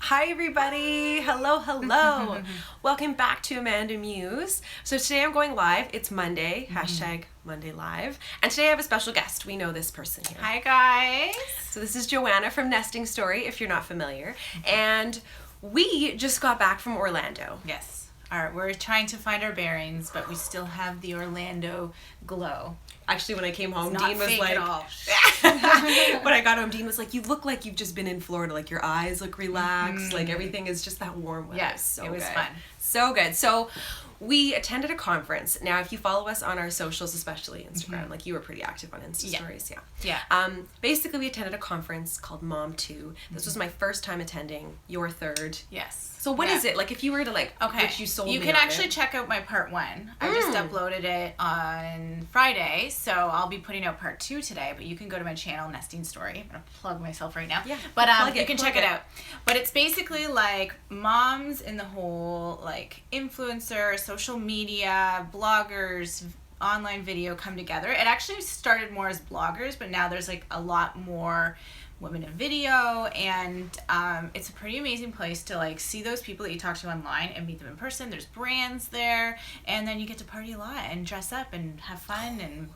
Hi everybody! Hello, hello! Welcome back to AmandaMuse. So today I'm going live. It's Monday, hashtag Monday Live. And today I have a special guest. We know this person here. Hi guys! So this is Joanna from Nesting Story, if you're not familiar. And we just got back from Orlando. Yes. We're trying to find our bearings, but we still have the Orlando glow. Actually, when I came home, It's Dean not was fake like, at all. when I got home, Dean was like, you look like you've just been in Florida. Like your eyes look relaxed. Like everything is just that warm weather. Yes, it was fun. So good. So we attended a conference. Now, if you follow us on our socials, especially Instagram, like you were pretty active on Insta stories, Yeah. Basically, we attended a conference called Mom 2. This was my first time attending, your third. Yes. So what is it? Like if you were to which you sold you me can on actually it. check out my part 1. I just uploaded it on Friday, so I'll be putting out part 2 today, but you can go to my channel, Nesting Story. I'm going to plug myself right now. Yeah, but you can check it out. But it's basically like moms in the whole, like influencer, social media, bloggers, online video come together. It actually started more as bloggers, but now there's like a lot more women in video, and it's a pretty amazing place to like see those people that you talk to online and meet them in person. There's brands there, and then you get to party a lot and dress up and have fun and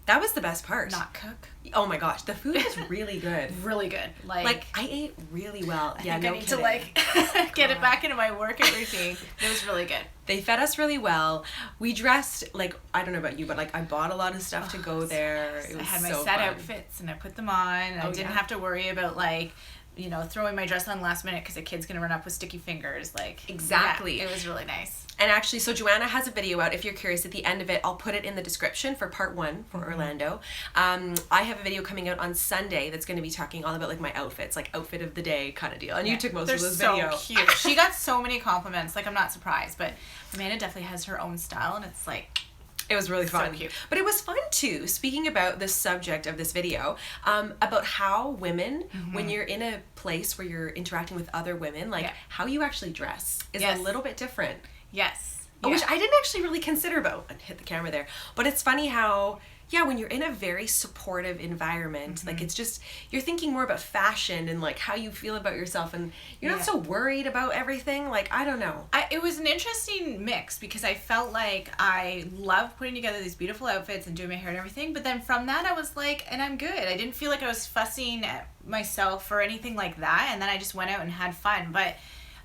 that was the best part. not cook. Oh my gosh, the food was really good. Really good. Like I ate really well. I Yeah, think no I need kidding. to like get it back into my workout routine. It was really good. They fed us really well. We dressed like, I don't know about you, but like I bought a lot of stuff to go there. It was I had my so set fun. outfits and I put them on, and I didn't have to worry about like, you know, throwing my dress on last minute because a kid's gonna run up with sticky fingers. Like Exactly. yeah, it was really nice. And actually, so Joanna has a video out. If you're curious, at the end of it, I'll put it in the description for part 1 for Orlando. I have a video coming out on Sunday that's going to be talking all about like my outfits, like outfit of the day kind of deal. And you took most of those videos. So cute. She got so many compliments. Like I'm not surprised, but Amanda definitely has her own style, and it's like. It was really fun. So cute. But it was fun too, speaking about the subject of this video, about how women, when you're in a place where you're interacting with other women, like how you actually dress is a little bit different. Yes. Which I didn't actually really consider about. I hit the camera there. But it's funny how, when you're in a very supportive environment, like it's just, you're thinking more about fashion and like how you feel about yourself, and you're not so worried about everything. Like, I don't know. It was an interesting mix because I felt like I loved putting together these beautiful outfits and doing my hair and everything. But then from that, I was like, and I'm good. I didn't feel like I was fussing at myself or anything like that. And then I just went out and had fun. But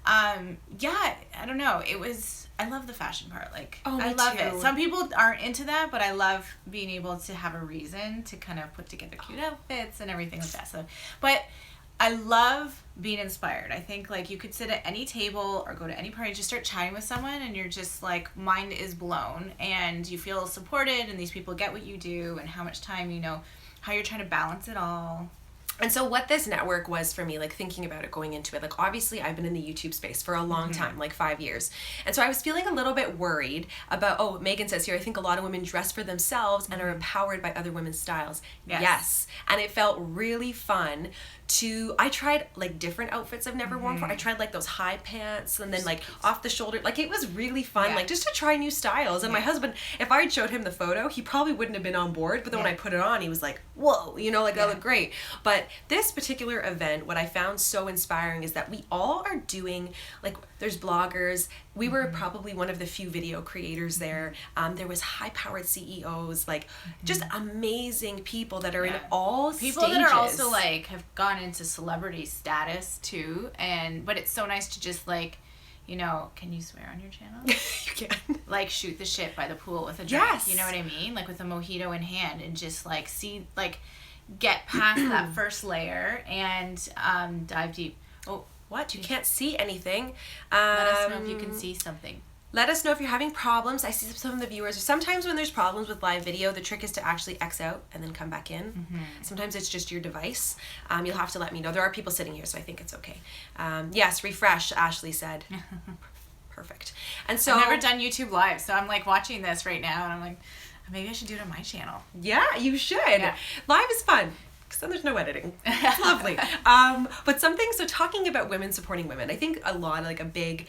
I don't know. I love the fashion part. Like, I love it. Some people aren't into that, but I love being able to have a reason to kind of put together cute outfits and everything like that. So, but I love being inspired. I think like you could sit at any table or go to any party, just start chatting with someone, and you're just like, mind is blown, and you feel supported, and these people get what you do and how much time, you know, how you're trying to balance it all. And so what this network was for me, like thinking about it going into it, like obviously I've been in the YouTube space for a long time, like 5 years. And so I was feeling a little bit worried about, Megan says here, I think a lot of women dress for themselves and are empowered by other women's styles. Yes. And it felt really fun I tried like different outfits I've never worn before. I tried like those high pants and then like off the shoulder. Like it was really fun, like just to try new styles. And my husband, if I had showed him the photo, he probably wouldn't have been on board. But then when I put it on, he was like, whoa, you know, like that looked great. But this particular event, what I found so inspiring is that we all are doing, like there's bloggers. We were probably one of the few video creators there. There was high-powered CEOs, like just amazing people that are in all people stages. that are also like have gone into celebrity status too, but it's so nice to just like, you know, can you swear on your channel? You can. Like shoot the shit by the pool with a drink, you know what I mean? Like with a mojito in hand, and just like see, like get past that first layer and dive deep. Oh, what? You can't see anything. Let us know if you can see something. Let us know if you're having problems. I see some of the viewers. Sometimes when there's problems with live video, the trick is to actually X out and then come back in. Sometimes it's just your device. You'll have to let me know. There are people sitting here, so I think it's okay. Yes, refresh, Ashley said. Perfect. And so I've never done YouTube Live, so I'm like watching this right now, and I'm like, maybe I should do it on my channel. Yeah, you should. Yeah. Live is fun. because then there's no editing. It's lovely. But so talking about women supporting women, I think a lot, like a big,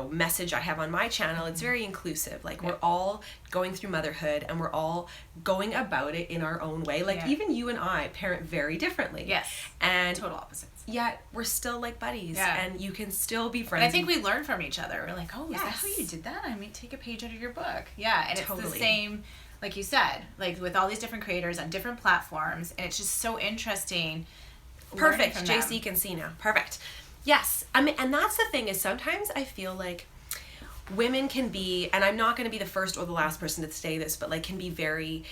message I have on my channel, it's very inclusive. Like we're all going through motherhood and we're all going about it in our own way. Like even you and I parent very differently. Yes. And total opposites. yet we're still like buddies, Yeah. and you can still be friends. And I think we learn from each other. We're like, oh, is that Yes. how you did that? I mean, take a page out of your book. Yeah, and it's Totally. the same, like you said, like with all these different creators on different platforms, and it's just so interesting. Perfect. learning from them. JC can see now. Perfect. Yes. I mean, and that's the thing is sometimes I feel like women can be, and I'm not going to be the first or the last person to say this, but like can be very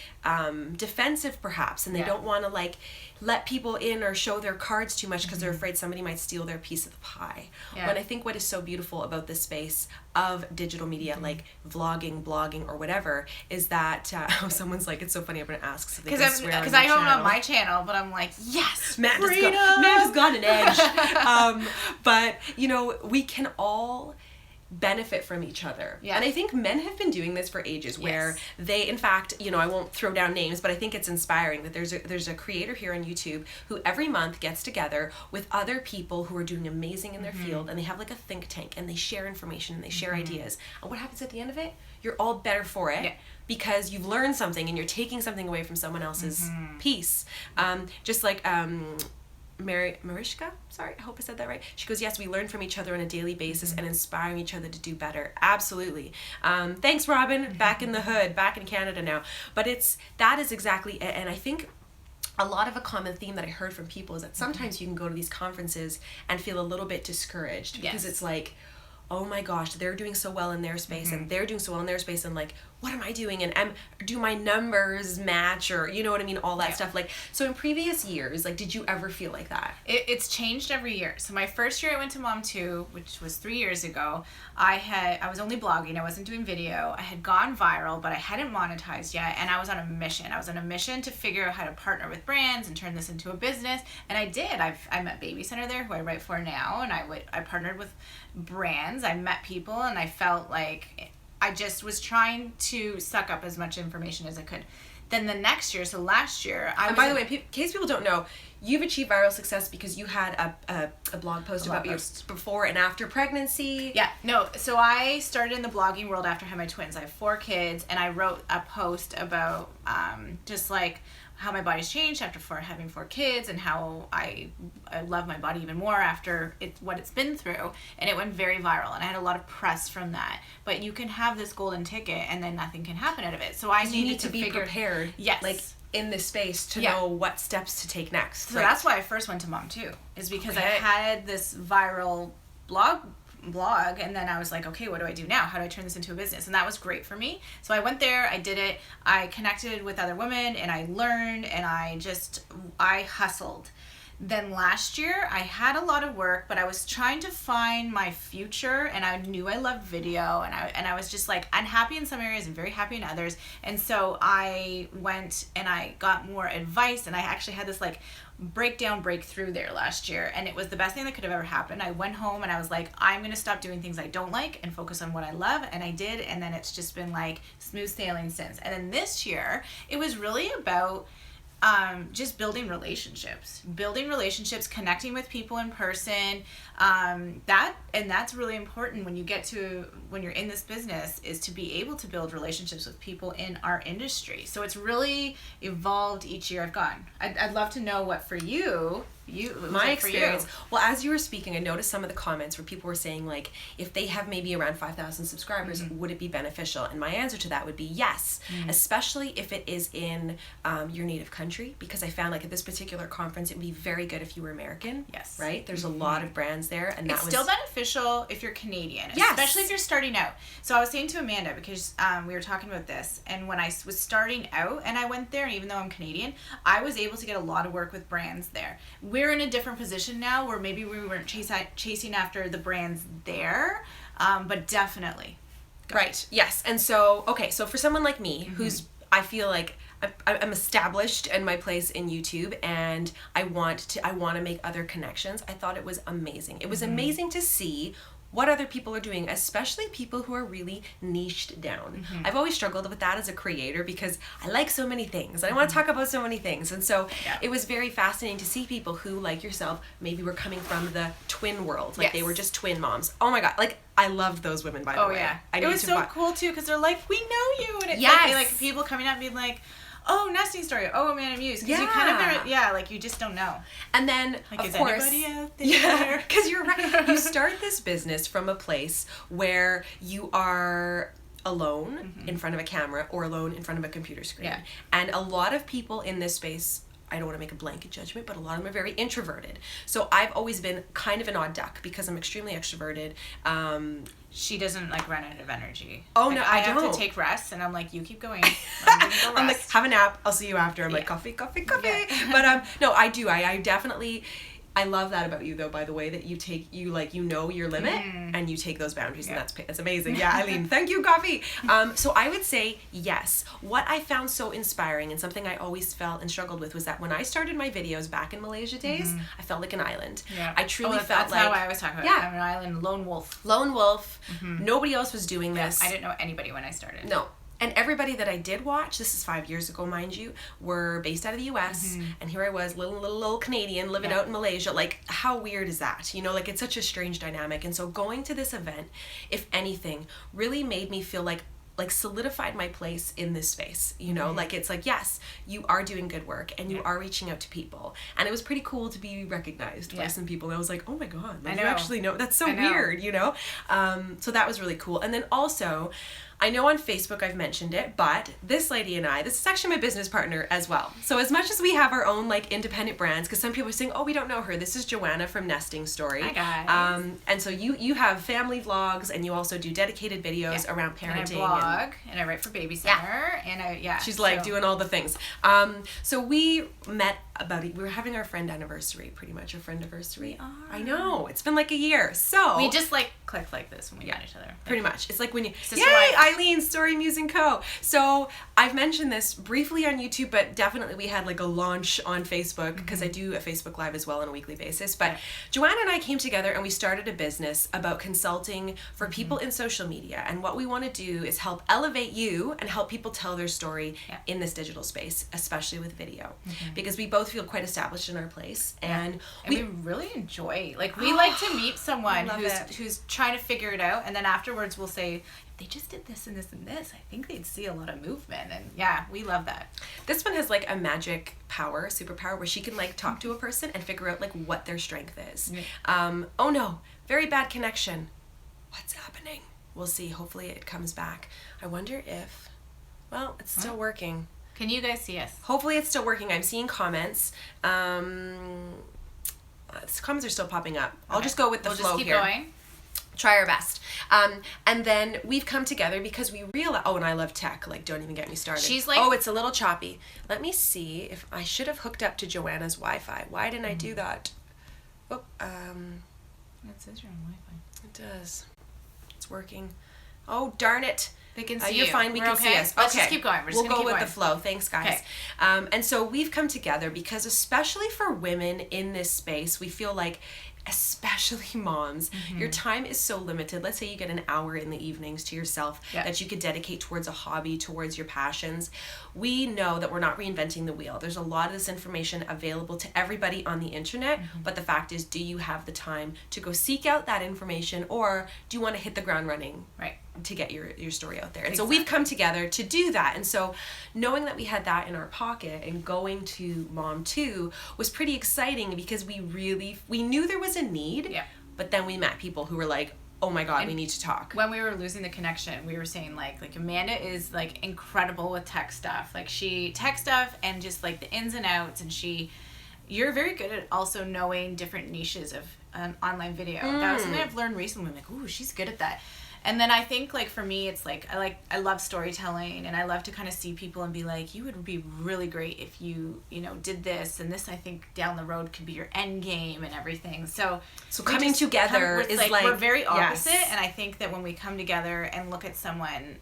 defensive perhaps, and they Yeah. don't want to like let people in or show their cards too much because they're afraid somebody might steal their piece of the pie. Yeah. When I think what is so beautiful about this space of digital media, like vlogging, blogging, or whatever, is that someone's like, it's so funny, I'm going to ask so they can swear on Because your I own on channel. my channel, but I'm like, yes, Amanda's freedom! Amanda's got an edge. But, you know, we can all benefit from each other. Yeah. And I think men have been doing this for ages where Yes. they, in fact, you know, I won't throw down names, but I think it's inspiring that there's a creator here on YouTube who every month gets together with other people who are doing amazing in their field, and they have like a think tank, and they share information and they share ideas. And what happens at the end of it? You're all better for it. Yeah. Because you've learned something and you're taking something away from someone else's piece. Just like Mariska, sorry, I hope I said that right. She goes, yes, we learn from each other on a daily basis and inspiring each other to do better. Absolutely. Thanks, Robin. Back in the hood, back in Canada now. But that is exactly it. And I think a lot of a common theme that I heard from people is that sometimes you can go to these conferences and feel a little bit discouraged because Yes. it's like, oh my gosh, they're doing so well in their space and they're doing so well in their space, and like, what am I doing? And do my numbers match, or you know what I mean, all that Yeah. stuff. Like, so in previous years, like, did you ever feel like that? It's changed every year. So my first year I went to Mom 2, which was 3 years ago, I was only blogging, I wasn't doing video. I had gone viral, but I hadn't monetized yet, and I was on a mission. I was on a mission to figure out how to partner with brands and turn this into a business, and I did. I met Baby Center there, who I write for now, and I partnered with brands. I met people, and I felt like I just was trying to suck up as much information as I could. Then the next year, so last year, And by the way, in case people don't know, you've achieved viral success because you had a blog post about your before and after pregnancy. Yeah, no, so I started in the blogging world after I had my twins. I have 4 kids, and I wrote a post about just like how my body's changed after having 4 kids, and how I love my body even more after what it's been through, and it went very viral, and I had a lot of press from that. But you can have this golden ticket, and then nothing can happen out of it. So I You needed need to be prepared. Yes. Like, in this space to Yeah. know what steps to take next. So that's why I first went to Mom 2, is because I Okay. had this viral blog, and then I was like, okay, what do I do now? How do I turn this into a business? And that was great for me. So I went there, I did it, I connected with other women, and I learned, and I hustled. Then last year, I had a lot of work, but I was trying to find my future, and I knew I loved video, and I was just like unhappy in some areas and very happy in others. And so I went and I got more advice, and I actually had this like breakthrough there last year, and it was the best thing that could have ever happened. I went home and I was like, I'm gonna stop doing things I don't like and focus on what I love, and I did, and then it's just been like smooth sailing since. And then this year, it was really about just building relationships, connecting with people in person. That's really important when you're in this business, is to be able to build relationships with people in our industry. So it's really evolved each year I've gone. I'd love to know what for you. My experience. Well, as you were speaking, I noticed some of the comments where people were saying, like, if they have maybe around 5,000 subscribers, would it be beneficial? And my answer to that would be yes, especially if it is in your native country, because I found like at this particular conference, it would be very good if you were American. Yes. Right? There's a lot of brands there, and It's still beneficial if you're Canadian, Yes. especially if you're starting out. So I was saying to Amanda, because we were talking about this, and when I was starting out and I went there, and even though I'm Canadian, I was able to get a lot of work with brands there. We're in a different position now where maybe we weren't chasing after the brands there, but definitely. Right. Yes. And so, okay, so for someone like me, who's, I feel like I'm established in my place in YouTube, and I want to make other connections. I thought it was amazing. It was amazing to see what other people are doing, especially people who are really niched down. I've always struggled with that as a creator because I like so many things. I want to talk about so many things. And so it was very fascinating to see people who, like yourself, maybe were coming from the twin world. Like they were just twin moms. Oh my God. Like, I loved those women, by the way. Oh yeah. It was so cool too, because they're like, we know you. And it's like people coming up and being like, oh, nesting story, oh, AmandaMuse, because you kind of like you just don't know. And then like, of course, anybody out there? because you're right. You start this business from a place where you are alone in front of a camera or alone in front of a computer screen. Yeah. And a lot of people in this space, I don't want to make a blanket judgment, but a lot of them are very introverted. So I've always been kind of an odd duck because I'm extremely extroverted. She doesn't like run out of energy. Oh, like, no, I don't. have to take rest, and I'm like, you keep going. I'm gonna go rest. I'm like, have a nap. I'll see you after. I'm like, coffee. Yeah. But no, I do. I definitely. I love that about you, though, by the way, that you know your limit and you take those boundaries, and that's amazing. Yeah, Eileen, thank you, coffee. So I would say yes. What I found so inspiring and something I always felt and struggled with was that when I started my videos back in Malaysia days, I felt like an island. Yeah. I truly felt that's like... how I was talking about it. I'm an island lone wolf. Lone wolf. Nobody else was doing this. I didn't know anybody when I started. No. And everybody that I did watch, this is 5 years ago, mind you, were based out of the U.S. And here I was, little Canadian, living out in Malaysia. Like, how weird is that? You know, like, it's such a strange dynamic. And so going to this event, if anything, really made me feel like solidified my place in this space, you know, like it's like, yes, you are doing good work and you are reaching out to people. And it was pretty cool to be recognized by some people. And I was like, oh my God, like, you actually know, that's so weird, you know? So that was really cool. And then also, I know on Facebook I've mentioned it, but this lady and I, this is actually my business partner as well. So as much as we have our own like independent brands, because some people are saying, oh, we don't know her. This is Joanna from Nesting Story. Hi guys. And so you have family vlogs and you also do dedicated videos around parenting. And I blog and I write for Baby Center and she's like doing all the things. So we met we were having our friend anniversary, pretty much our friend anniversary. I know, it's been like a year. So we just like clicked like this when we met each other. Like, pretty much. It's like when you, Sister wife. Eileen, Story Muse Co. So I've mentioned this briefly on YouTube, but definitely we had like a launch on Facebook because I do a Facebook Live as well on a weekly basis. But Joanna and I came together and we started a business about consulting for people in social media. And what we want to do is help elevate you and help people tell their story in this digital space, especially with video. Because we both feel quite established in our place. And we really enjoy, like we like to meet someone who's trying to figure it out. And then afterwards we'll say, they just did this and this and this. I think they'd see a lot of movement. And we love that. This one has like a magic power, superpower, where she can like talk to a person and figure out like what their strength is. Oh no, very bad connection. What's happening? We'll see. Hopefully it comes back. I wonder if, well, it's still working. Can you guys see us? Hopefully it's still working. I'm seeing comments. Comments are still popping up. I'll just go with the flow here. We'll just keep going. Try our best. And then we've come together because we realize, and I love tech, like don't even get me started. She's like, oh, it's a little choppy. Let me see if I should have hooked up to Joanna's Wi-Fi. Why didn't I do that? Oh, it says you're on Wi-Fi. It does. It's working. Oh, darn it. They can see you're you. fine. We can see us. Let's just keep going. We'll go with the flow. Thanks, guys. Okay. And so we've come together because especially for women in this space, we feel like, especially moms, your time is so limited. Let's say you get an hour in the evenings to yourself that you could dedicate towards a hobby, towards your passions. We know that we're not reinventing the wheel. There's a lot of this information available to everybody on the internet, but the fact is, do you have the time to go seek out that information, or do you want to hit the ground running to get your story out there? And so we've come together to do that. And so knowing that we had that in our pocket and going to Mom 2 was pretty exciting because we knew there was a need, but then we met people who were like, oh my God, we need to talk. When we were losing the connection, we were saying like Amanda is like incredible with tech stuff. Like tech stuff and just like the ins and outs, and you're very good at also knowing different niches of online video. That was something I've learned recently. I'm like, ooh, she's good at that. And then I think like for me, it's like I love storytelling, and I love to kind of see people and be like, you would be really great if you did this and this. I think down the road could be your end game and everything. So coming together is like we're very opposite, and I think that when we come together and look at someone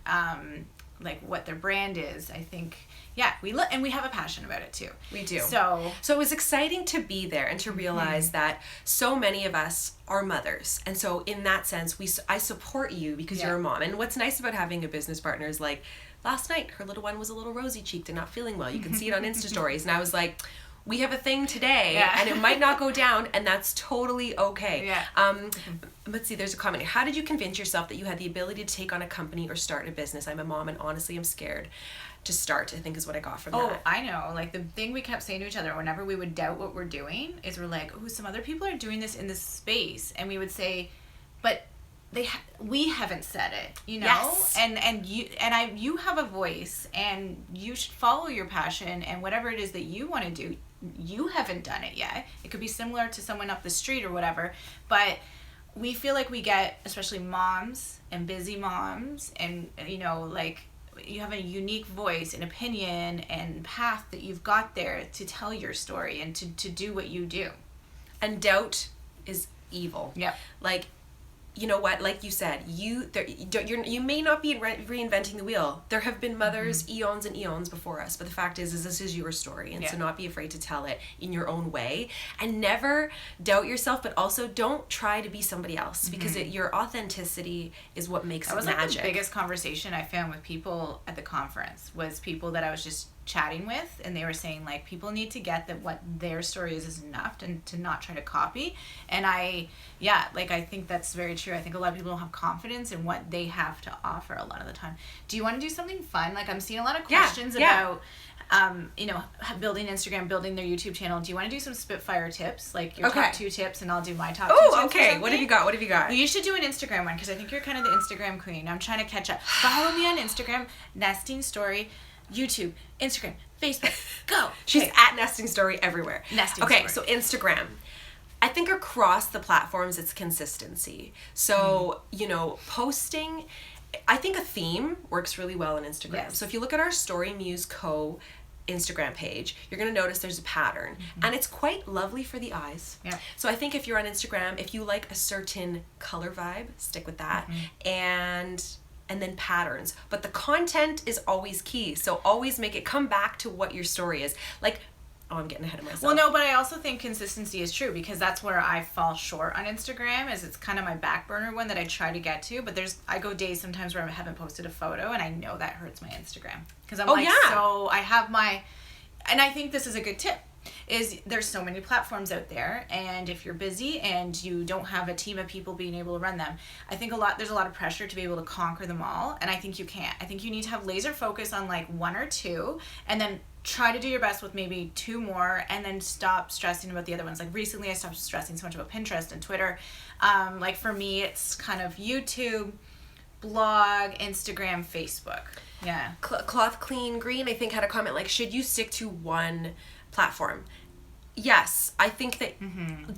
like what their brand is, I think and we have a passion about it too. We do. So it was exciting to be there and to realize that so many of us are mothers. And so in that sense, I support you because you're a mom. And what's nice about having a business partner is like last night, her little one was a little rosy cheeked and not feeling well. You can see it on Insta stories. And I was like, we have a thing today and it might not go down, and that's totally okay. Let's see, there's a comment here. How did you convince yourself that you had the ability to take on a company or start a business? I'm a mom and honestly I'm scared. to start, I think is what I got from Oh, that. I know. Like, the thing we kept saying to each other whenever we would doubt what we're doing is we're like, oh, some other people are doing this in this space. And we would say, but we haven't said it, you know? Yes. And you have a voice, and you should follow your passion, and whatever it is that you want to do, you haven't done it yet. It could be similar to someone up the street or whatever, but we feel like we get, especially moms and busy moms, and, you know, like, you have a unique voice and opinion and path that you've got there to tell your story and to do what you do. And doubt is evil. Yep. Like, you know what? Like you said, you may not be reinventing the wheel. There have been mothers eons and eons before us, but the fact is this is your story, and so not be afraid to tell it in your own way, and never doubt yourself, but also don't try to be somebody else, because your authenticity is what makes it magic. That was like the biggest conversation I found with people at the conference, was people that I was just chatting with, and they were saying, like, people need to get that what their story is enough, and to not try to copy. And I think that's very true. I think a lot of people don't have confidence in what they have to offer a lot of the time. Do you want to do something fun? Like, I'm seeing a lot of questions about building Instagram, building their YouTube channel. Do you want to do some Spitfire tips, like your top 2 tips, and I'll do my top 2 tips? Oh, okay. What have you got? Well, you should do an Instagram one, because I think you're kind of the Instagram queen. I'm trying to catch up. Follow me on Instagram, Nesting Story, YouTube, Instagram, Facebook. Go. She's at Nesting Story everywhere. Nesting Story. Okay, so Instagram. I think across the platforms, it's consistency. So, you know, posting, I think a theme works really well on Instagram. Yes. So if you look at our Story Muse Co. Instagram page, you're going to notice there's a pattern, and it's quite lovely for the eyes. Yeah. So I think if you're on Instagram, if you like a certain color vibe, stick with that. And then patterns. But the content is always key. So always make it come back to what your story is. Like, oh, I'm getting ahead of myself. Well, no, but I also think consistency is true, because that's where I fall short on Instagram, is it's kind of my back burner one that I try to get to, but I go days sometimes where I haven't posted a photo, and I know that hurts my Instagram. Because I'm so I have and I think this is a good tip, is there's so many platforms out there, and if you're busy and you don't have a team of people being able to run them, I think there's a lot of pressure to be able to conquer them all, and I think you can't. I think you need to have laser focus on like 1 or 2, and then try to do your best with maybe 2 more, and then stop stressing about the other ones. Like, recently I stopped stressing so much about Pinterest and Twitter. Like, for me, it's kind of YouTube, blog, Instagram, Facebook. Yeah. Cloth Clean Green, I think, had a comment like, should you stick to one platform? Yes, I think that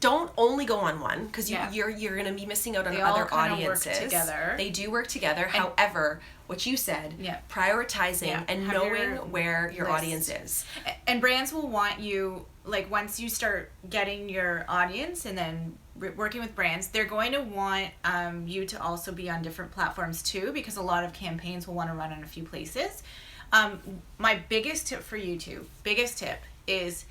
don't only go on one, because you're going to be missing out on other audiences. Work together. They do work together. However, what you said, prioritizing and knowing where your audience is. And brands will want you, like, once you start getting your audience and then working with brands, they're going to want you to also be on different platforms too, because a lot of campaigns will want to run in a few places. My biggest tip for YouTube, is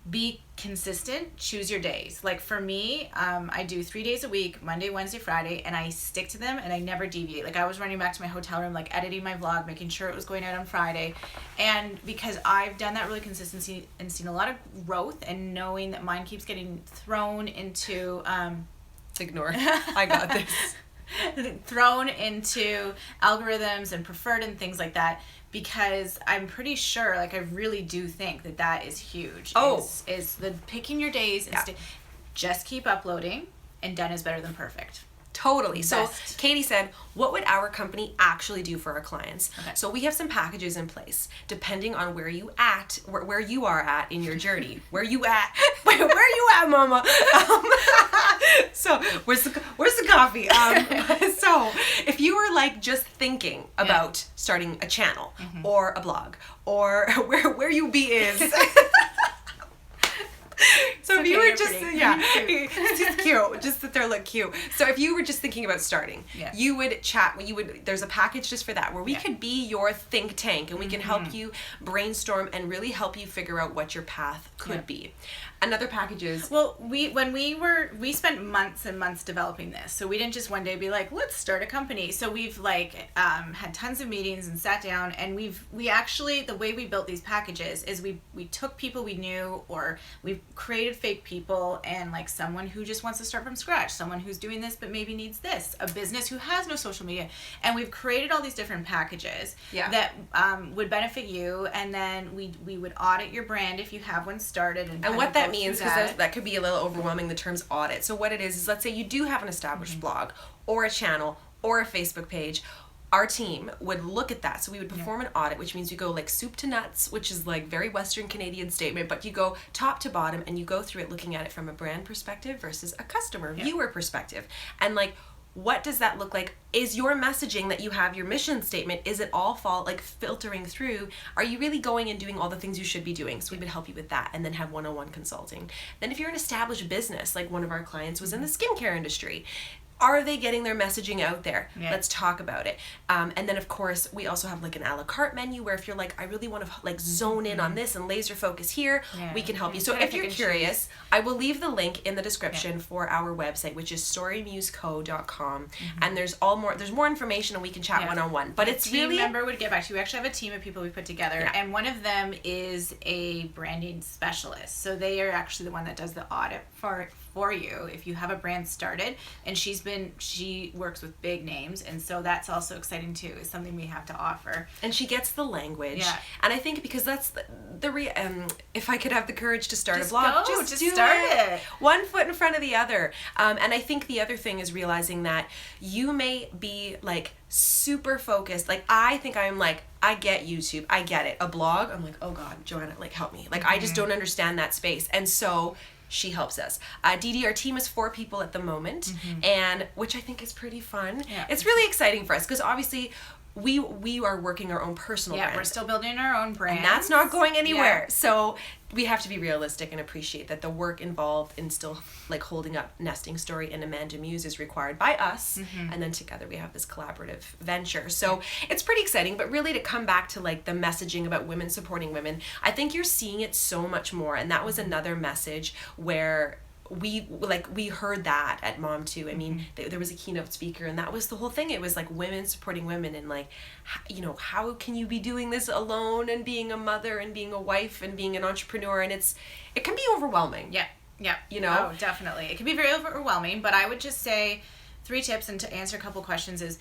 be consistent. Choose your days. Like, for me, I do 3 days a week, Monday, Wednesday, Friday, and I stick to them, and I never deviate. Like, I was running back to my hotel room, like, editing my vlog, making sure it was going out on Friday. And because I've done that really consistency and seen a lot of growth, and knowing that mine keeps getting thrown into ignore. I got this. thrown into algorithms and preferred and things like that, because I'm pretty sure, like, I really do think that is huge. Is the picking your days and just keep uploading, and done is better than perfect. Totally. So Katie said, what would our company actually do for our clients? Okay. So we have some packages in place, depending on where you are at in your journey. Where you at, mama? So where's the coffee? So if you were like just thinking about starting a channel or a blog, or where you be is. So if you were just, it's just cute, just that they look cute. So if you were just thinking about starting, you would chat, there's a package just for that, where we could be your think tank, and we can help you brainstorm and really help you figure out what your path could be. Another package is... Well, we spent months and months developing this. So we didn't just one day be like, let's start a company. So we've like had tons of meetings and sat down, and we actually, the way we built these packages is we took people we knew, or we created fake people, and like someone who just wants to start from scratch, someone who's doing this but maybe needs this, a business who has no social media, and we've created all these different packages that would benefit you, and then we would audit your brand if you have one started, and what that means, because that could be a little overwhelming, the terms audit. So what it is let's say you do have an established blog or a channel or a Facebook page. Our team would look at that. So we would perform an audit, which means you go like soup to nuts, which is like very Western Canadian statement, but you go top to bottom and you go through it looking at it from a brand perspective versus a customer viewer perspective. And like, what does that look like? Is your messaging that you have, your mission statement, is it all filtering through? Are you really going and doing all the things you should be doing? So we would help you with that, and then have one-on-one consulting. Then if you're an established business, like one of our clients was in the skincare industry, are they getting their messaging out there? Let's talk about it. And then of course we also have like an a la carte menu, where if you're like, I really want to like zone in on this and laser focus here, we can help you. So if you're curious, I will leave the link in the description for our website, which is storymuseco.com. And there's more information, and we can chat one-on-one. But it's really... team member would get back to you. We actually have a team of people we put together, and one of them is a branding specialist. So they are actually the one that does the audit for you if you have a brand started, and she works with big names, and so that's also exciting too, is something we have to offer. And she gets the language, and I think because that's if I could have the courage to start a blog, just start it. One foot in front of the other. And I think the other thing is realizing that you may be like super focused. Like I think I'm like, I get YouTube, I get it. A blog, I'm like, oh God, Joanna, like help me. Like I just don't understand that space, and so she helps us. Dee Dee, our team is 4 people at the moment, and which I think is pretty fun. It's really exciting for us, because obviously we are working our own personal brand. We're still building our own brand. And that's not going anywhere. So we have to be realistic and appreciate that the work involved in still like holding up Nesting Story and AmandaMuse is required by us. And then together we have this collaborative venture. So it's pretty exciting, but really to come back to like the messaging about women supporting women, I think you're seeing it so much more. And that was another message where we heard that at Mom Too. I mean, there was a keynote speaker, and that was the whole thing. It was like women supporting women, and like, you know, how can you be doing this alone, and being a mother and being a wife and being an entrepreneur, and it can be overwhelming. You know? Oh, definitely. It can be very overwhelming, but I would just say 3 tips, and to answer a couple questions is,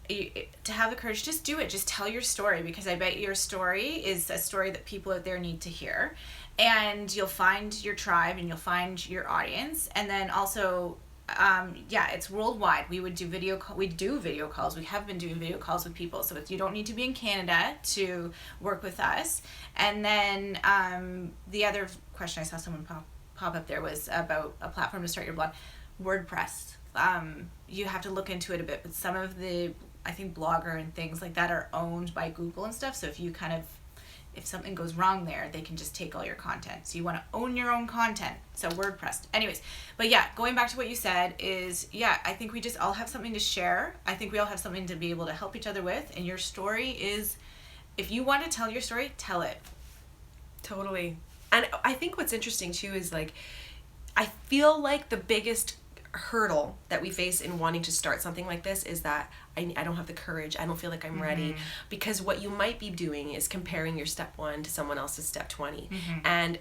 to have the courage, just do it. Just tell your story, because I bet your story is a story that people out there need to hear. And you'll find your tribe, and you'll find your audience. And then also, it's worldwide. We do video calls. We have been doing video calls with people. So you don't need to be in Canada to work with us. And then the other question I saw someone pop up there was about a platform to start your blog. WordPress. You have to look into it a bit, but some of the, I think, Blogger and things like that are owned by Google and stuff. So if something goes wrong there, they can just take all your content. So you want to own your own content. So WordPress. Anyways, but going back to what you said is, I think we just all have something to share. I think we all have something to be able to help each other with. And your story is, if you want to tell your story, tell it. Totally. And I think what's interesting too is like, I feel like the biggest hurdle that we face in wanting to start something like this is that I don't have the courage. I don't feel like I'm ready, because what you might be doing is comparing your step 1 to someone else's step 20. And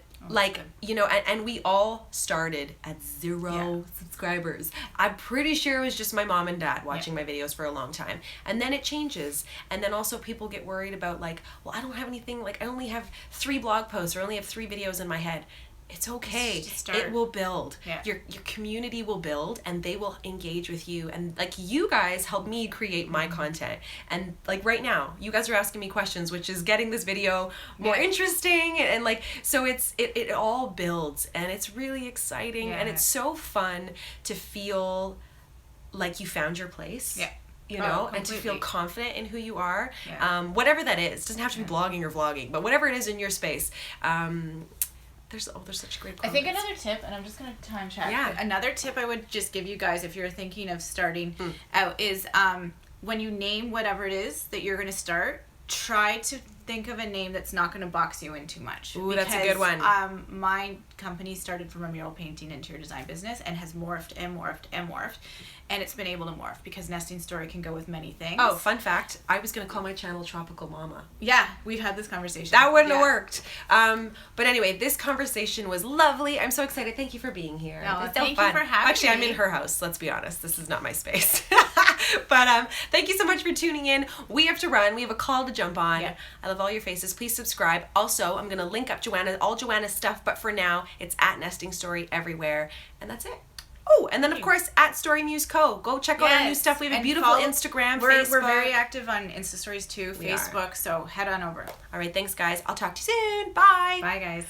you know, and we all started at 0 subscribers. I'm pretty sure it was just my mom and dad watching my videos for a long time. And then it changes. And then also people get worried about like, well, I don't have anything, like I only have 3 blog posts, or only have 3 videos in my head. It's okay. It will build. Your community will build, and they will engage with you. And like, you guys help me create my content. And like right now, you guys are asking me questions, which is getting this video more interesting. And like, so it all builds, and it's really exciting. And it's so fun to feel like you found your place. You know, and to feel confident in who you are. Whatever that is. It doesn't have to be blogging or vlogging, but whatever it is in your space. There's such great comments. I think another tip, and I'm just going to time check. Another tip I would just give you guys if you're thinking of starting out is when you name whatever it is that you're going to start, try to think of a name that's not going to box you in too much. Ooh, that's a good one. My company started from a mural painting interior design business and has morphed and morphed and morphed. And it's been able to morph because Nesting Story can go with many things. Oh, fun fact. I was going to call my channel Tropical Mama. Yeah, we've had this conversation. That wouldn't have worked. But anyway, this conversation was lovely. I'm so excited. Thank you for being here. No, it's thank so fun. you for having Actually, me. I'm in her house. Let's be honest. This is not my space. But thank you so much for tuning in. We have to run. We have a call to jump on. Yeah. I love all your faces. Please subscribe. Also, I'm going to link up all Joanna's stuff. But for now, it's at Nesting Story everywhere. And that's it. Oh, and then of course at Muse Co. Go check out our new stuff. We have a beautiful Instagram, Facebook. We're very active on Insta Stories too, We Facebook. So head on over. All right, thanks guys. I'll talk to you soon. Bye. Bye guys.